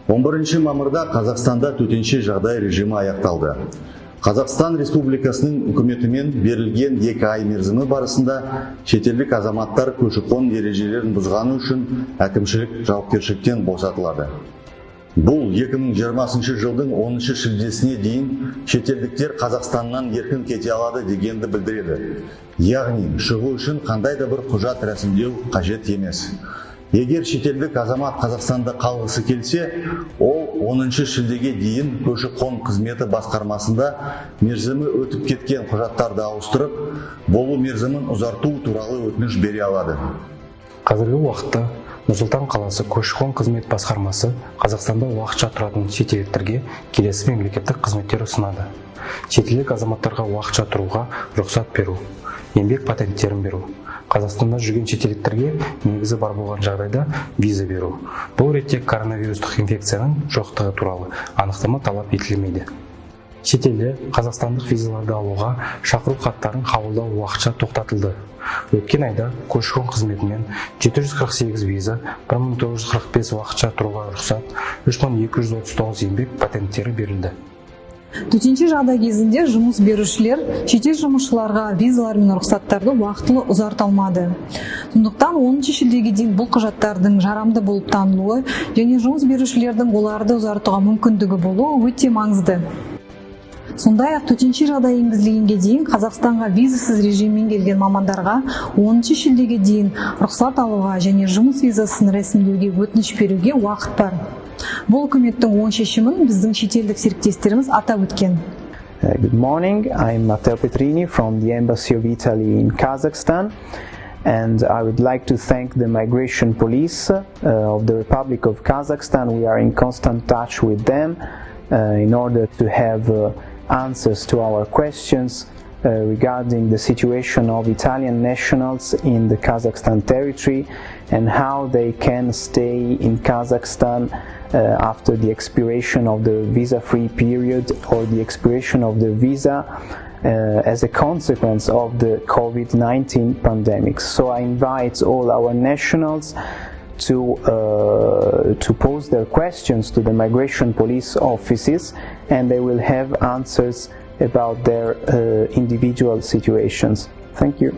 11 мамырда Қазақстанда төтенше жағдай режимі аяқталды. Қазақстан Республикасының үкіметімен берілген 2 ай мерзімі барысында шетелдік азаматтар көші-қон ережелерін бұзғаны үшін әкімшілік жауапкершіліктен босатылады. Бұл 2020 жылдың 10 шілдесіне дейін шетелдіктер Қазақстаннан еркін кете алады дегенді білдіреді. Яғни, шығу үшін қандай да бір құжат рәсімдеу қажет емес. Егер шетелдік азамат Қазақстанда қалғысы келсе, ол 10 шілдеге дейін көші-қон қызметі басқармасында мерзімі өтіп кеткен құжаттарды ауыстырып, болу мерзімін ұзарту туралы өтініш бере алады. Қазіргі уақытта Нұр-Сұлтан қаласы көші-қон қызмет басқармасы Қазақстанда уақытша тұратын шетелдіктерге келесі мемлекеттік қызметтер ұсынады. Шетелдік азаматтарға уақытша тұруға рұқсат беру, еңбек патенттерін беру, Қазақстанда жүрген шетелдіктерге негізі бар болған жағдайда виза беру. Бұл ретте коронавирустық инфекцияның жоқтығы туралы анықтама талап етілмейді. Шетелде қазақстандық визаларды алуға шақыру хаттарын қабылдау уақытша тоқтатылды. Өткен айда көші-қон қызметімен 748 виза, 1945 уақытша тұруға рұқсат, 3239 еңбек патенттері берілді. Төтенше жағдай кезінде жұмыс берушілер шетел жұмысшыларға визалар мен рұқсаттарды уақытылы ұзарта алмады. Сондықтан 10 шілдеге дейін бұл құжаттардың жарамды болып танылуы және жұмыс берушілердің оларды ұзартуға мүмкіндігі болуы өте маңызды. Сондай-ақ төтенше жағдай енгізілгенге дейін Қазақстанға визасыз режиммен келген мамандарға 10 шілдеге дейін рұқсат алуға және жұмыс визасын рәсімдеуге өтініш беруге уақыт бар. Бұл үкіметтің оң шешімін біздің шетелдік серіктестеріміз атап өткен. Good morning, I'm Matteo Petrini from the Embassy of Italy in Kazakhstan, and I would like to thank the Migration Police of the Republic of Kazakhstan. We are in constant touch with them in order to have answers to our questions regarding the situation of Italian nationals in the Kazakhstan territory and how they can stay in Kazakhstan after the expiration of the visa-free period or the expiration of the visa as a consequence of the COVID-19 pandemic. So I invite all our nationals to pose their questions to the Migration Police offices, and they will have answers about their individual situations. Thank you.